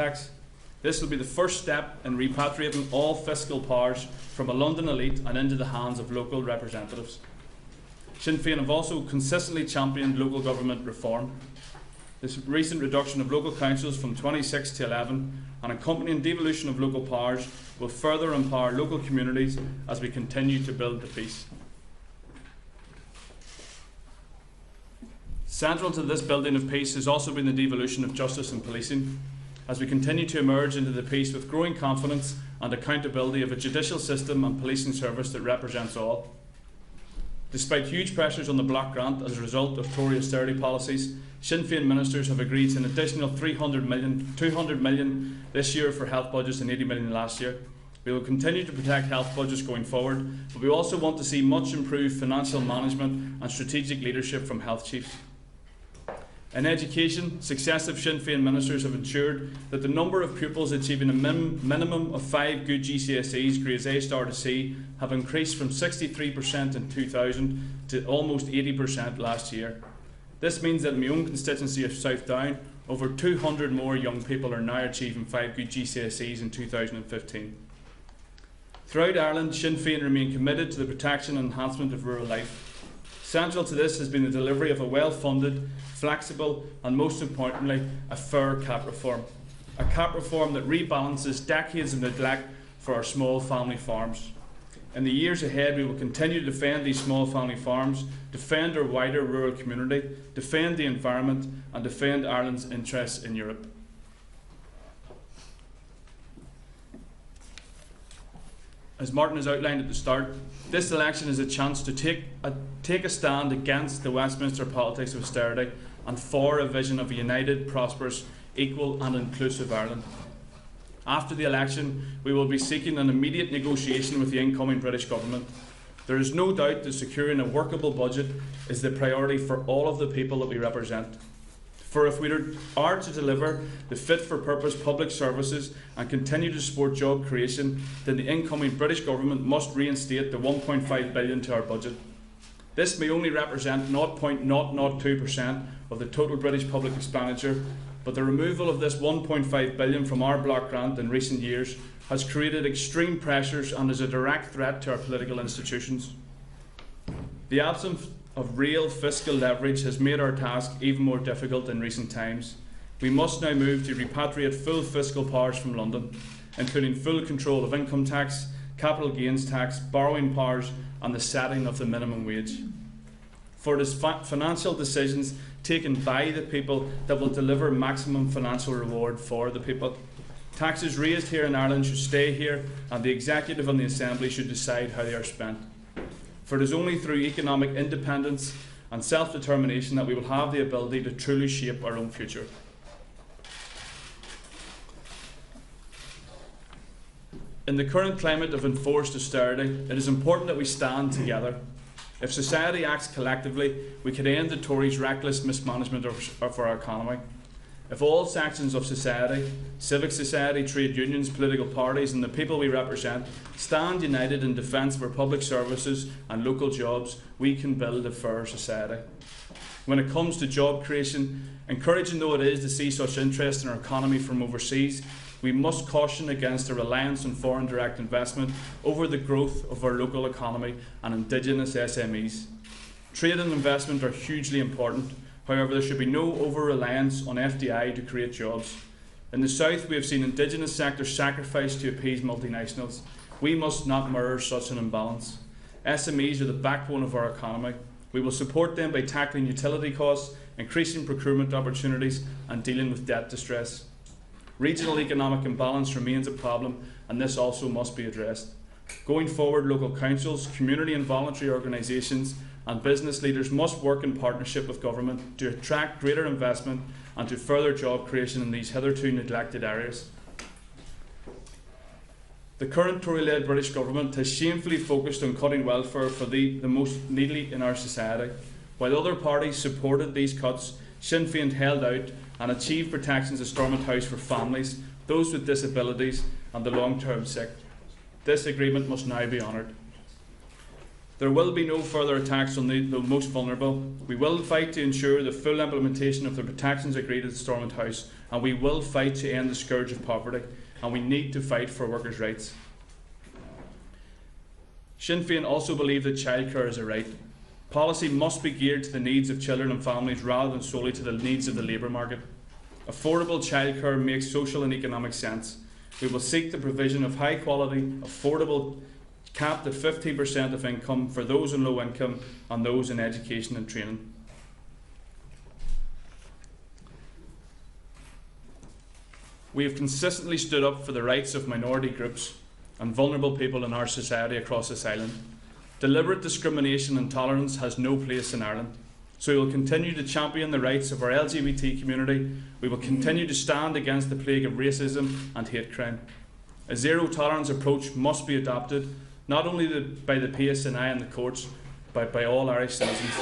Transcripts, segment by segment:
tax. This will be the first step in repatriating all fiscal powers from a London elite and into the hands of local representatives. Sinn Fein have also consistently championed local government reform. This recent reduction of local councils from 26 to 11 and accompanying devolution of local powers will further empower local communities as we continue to build the peace. Central to this building of peace has also been the devolution of justice and policing, as we continue to emerge into the peace with growing confidence and accountability of a judicial system and policing service that represents all. Despite huge pressures on the block grant as a result of Tory austerity policies, Sinn Féin ministers have agreed to an additional 200 million this year for health budgets and 80 million last year. We will continue to protect health budgets going forward, but we also want to see much improved financial management and strategic leadership from health chiefs. In education, successive Sinn Féin ministers have ensured that the number of pupils achieving a minimum of 5 good GCSEs, grades A to C, have increased from 63% in 2000 to almost 80% last year. This means that in my own constituency of South Down, over 200 more young people are now achieving 5 good GCSEs in 2015. Throughout Ireland, Sinn Féin remain committed to the protection and enhancement of rural life. Central to this has been the delivery of a well-funded, flexible and, most importantly, a fair CAP reform. A CAP reform that rebalances decades of neglect for our small family farms. In the years ahead, we will continue to defend these small family farms, defend our wider rural community, defend the environment and defend Ireland's interests in Europe. As Martin has outlined at the start, this election is a chance to take a stand against the Westminster politics of austerity and for a vision of a united, prosperous, equal and inclusive Ireland. After the election, we will be seeking an immediate negotiation with the incoming British government. There is no doubt that securing a workable budget is the priority for all of the people that we represent. For if we are to deliver the fit-for-purpose public services and continue to support job creation, then the incoming British government must reinstate the 1.5 billion to our budget. This may only represent 0.002% of the total British public expenditure, but the removal of this 1.5 billion from our block grant in recent years has created extreme pressures and is a direct threat to our political institutions. The absence of real fiscal leverage has made our task even more difficult in recent times. We must now move to repatriate full fiscal powers from London, including full control of income tax, capital gains tax, borrowing powers and the setting of the minimum wage. For it is financial decisions taken by the people that will deliver maximum financial reward for the people. Taxes raised here in Ireland should stay here, and the Executive and the Assembly should decide how they are spent. For it is only through economic independence and self-determination that we will have the ability to truly shape our own future. In the current climate of enforced austerity, it is important that we stand together. If society acts collectively, we can end the Tories' reckless mismanagement of our economy. If all sections of society, civic society, trade unions, political parties and the people we represent stand united in defence of our public services and local jobs, we can build a fairer society. When it comes to job creation, encouraging though it is to see such interest in our economy from overseas, we must caution against a reliance on foreign direct investment over the growth of our local economy and indigenous SMEs. Trade and investment are hugely important. However, there should be no over-reliance on FDI to create jobs. In the South, we have seen indigenous sectors sacrificed to appease multinationals. We must not mirror such an imbalance. SMEs are the backbone of our economy. We will support them by tackling utility costs, increasing procurement opportunities and dealing with debt distress. Regional economic imbalance remains a problem, and this also must be addressed. Going forward, local councils, community and voluntary organisations and business leaders must work in partnership with government to attract greater investment and to further job creation in these hitherto neglected areas. The current Tory-led British government has shamefully focused on cutting welfare for the most needy in our society. While other parties supported these cuts, Sinn Féin held out and achieved protections at Stormont House for families, those with disabilities and the long-term sick. This agreement must now be honoured. There will be no further attacks on the most vulnerable. We will fight to ensure the full implementation of the protections agreed at Stormont House, and we will fight to end the scourge of poverty, and we need to fight for workers' rights. Sinn Féin also believe that childcare is a right. Policy must be geared to the needs of children and families rather than solely to the needs of the labour market. Affordable childcare makes social and economic sense. We will seek the provision of high quality, affordable, capped at 15% of income for those in low income and those in education and training. We have consistently stood up for the rights of minority groups and vulnerable people in our society across this island. Deliberate discrimination and intolerance has no place in Ireland. So we will continue to champion the rights of our LGBT community. We will continue to stand against the plague of racism and hate crime. A zero tolerance approach must be adopted, not only by the PSNI and the courts, but by all Irish citizens.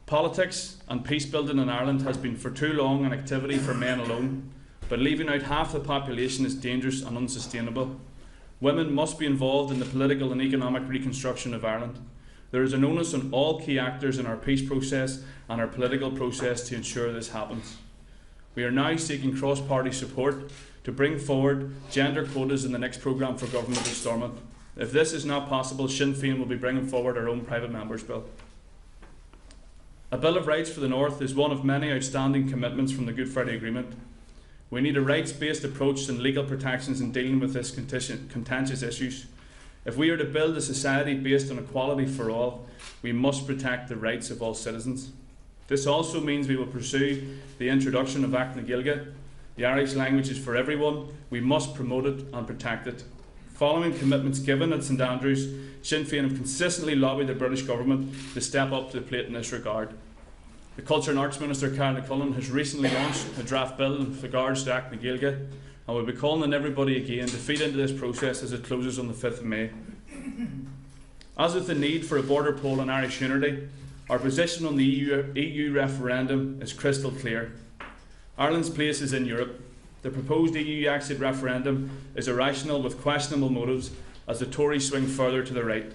Politics and peace building in Ireland has been for too long an activity for men alone, but leaving out half the population is dangerous and unsustainable. Women must be involved in the political and economic reconstruction of Ireland. There is an onus on all key actors in our peace process and our political process to ensure this happens. We are now seeking cross-party support to bring forward gender quotas in the next programme for government at Stormont. If this is not possible, Sinn Féin will be bringing forward our own private member's bill. A Bill of Rights for the North is one of many outstanding commitments from the Good Friday Agreement. We need a rights-based approach and legal protections in dealing with this contentious issues. If we are to build a society based on equality for all, we must protect the rights of all citizens. This also means we will pursue the introduction of Act na Gaeilge. The Irish language is for everyone. We must promote it and protect it. Following commitments given at St Andrews, Sinn Féin have consistently lobbied the British government to step up to the plate in this regard. The Culture and Arts Minister, Karen McGuinness, has recently launched a draft bill with regards to Act na Gaeilge, and we'll be calling on everybody again to feed into this process as it closes on the 5th of May. As with the need for a border poll on Irish unity, our position on the EU referendum is crystal clear. Ireland's place is in Europe. The proposed EU exit referendum is irrational with questionable motives as the Tories swing further to the right.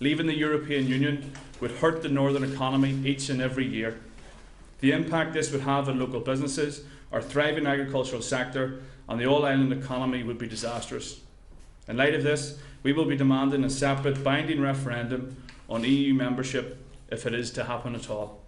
Leaving the European Union would hurt the northern economy each and every year. The impact this would have on local businesses, our thriving agricultural sector and the all-island economy would be disastrous. In light of this, we will be demanding a separate binding referendum on EU membership if it is to happen at all.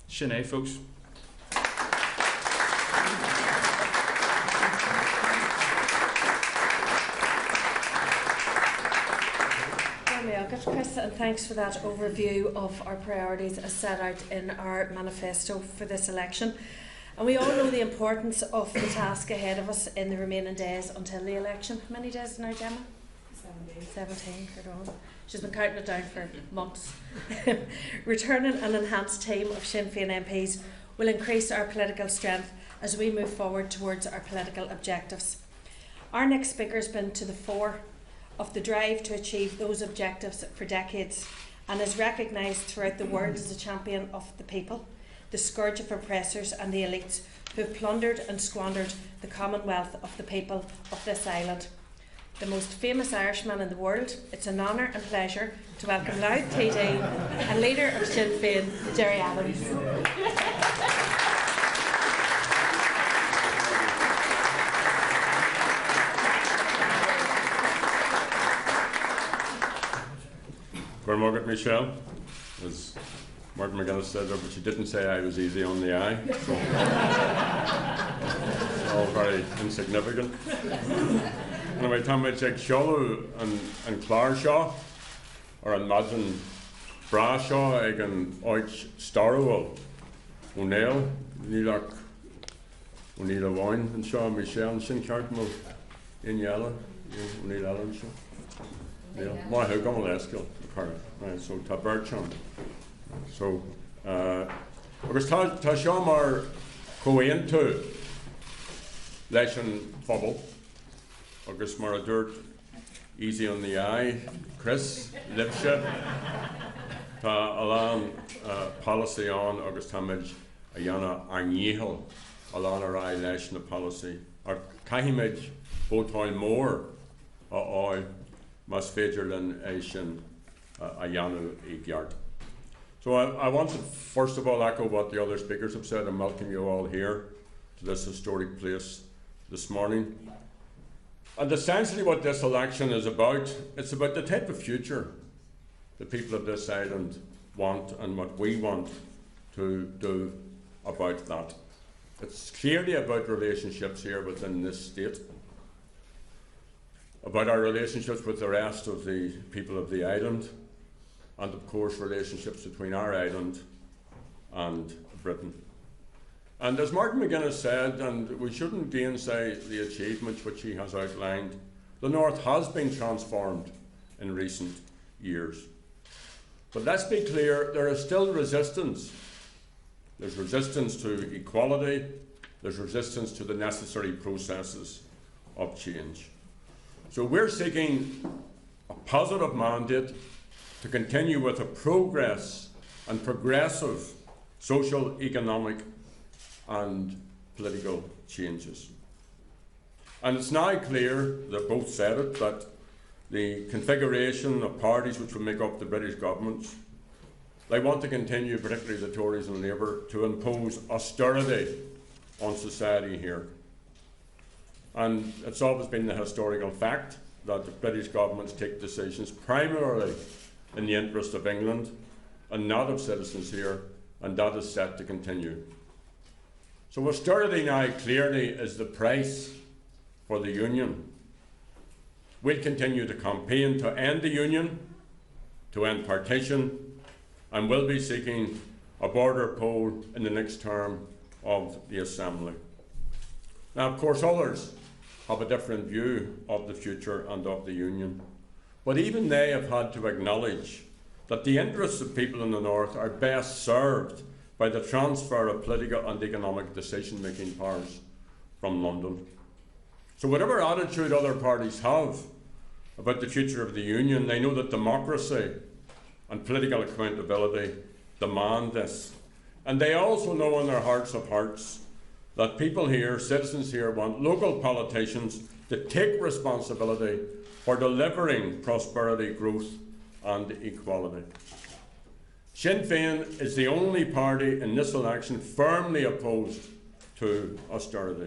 Sinead, folks. Chris, and thanks for that overview of our priorities as set out in our manifesto for this election. And we all know the importance of the task ahead of us in the remaining days until the election. How many days now, Gemma? 17, you're on. She's been counting it down for months. Returning an enhanced team of Sinn Féin MPs will increase our political strength as we move forward towards our political objectives. Our next speaker has been to the fore of the drive to achieve those objectives for decades and is recognised throughout the world as a champion of the people, the scourge of oppressors and the elites who have plundered and squandered the commonwealth of the people of this island. The most famous Irishman in the world, it's an honour and pleasure to welcome Louth TD and leader of Sinn Féin, Gerry Adams. Good morning, Michelle. As Martin McGuinness said there, but she didn't say I was easy on the eye. So it's all very insignificant. Anyway, Tom Mitchell Shaw and Clarshaw, or imagine Brashaw, Egan Oich Starrowell, O'Neill, Neilach, O'Neill Wine, and Shaw Michelle, and Shin Cartmel, Inyala, O'Neill Allen Shaw. Yeah, my hook on Leskill, right, so Taberchon. So, because Tashamar go into Lesson Fubble, August Maradur, easy on the eye, Chris, Lipsha, Alan policy on August Hamage, Ayana Arnihil, Alan Arai Lesson policy, or Kahimage, Botoil Moore, oil. mas féidir linn é sin a dhéanamh I gceart. So I want to first of all echo what the other speakers have said and welcome you all here to this historic place this morning. And essentially what this election is about, it's about the type of future the people of this island want and what we want to do about that. It's clearly about relationships here within this state, about our relationships with the rest of the people of the island, and of course relationships between our island and Britain. And as Martin McGuinness said, and we shouldn't gainsay the achievements which he has outlined, the North has been transformed in recent years. But let's be clear, there is still resistance. There's resistance to equality, there's resistance to the necessary processes of change. So we're seeking a positive mandate to continue with a progress and progressive social, economic and political changes. And it's now clear, they both said it, that the configuration of parties which will make up the British government, they want to continue, particularly the Tories and Labour, to impose austerity on society here. And it's always been the historical fact that the British governments take decisions primarily in the interest of England and not of citizens here, and that is set to continue. So austerity now clearly is the price for the Union. We'll continue to campaign to end the Union, to end partition, and will be seeking a border poll in the next term of the Assembly. Now, of course, others have a different view of the future and of the Union, but even they have had to acknowledge that the interests of people in the North are best served by the transfer of political and economic decision-making powers from London. So whatever attitude other parties have about the future of the Union, they know that democracy and political accountability demand this. And they also know in their hearts of hearts that people here, citizens here, want local politicians to take responsibility for delivering prosperity, growth and equality. Sinn Fein is the only party in this election firmly opposed to austerity.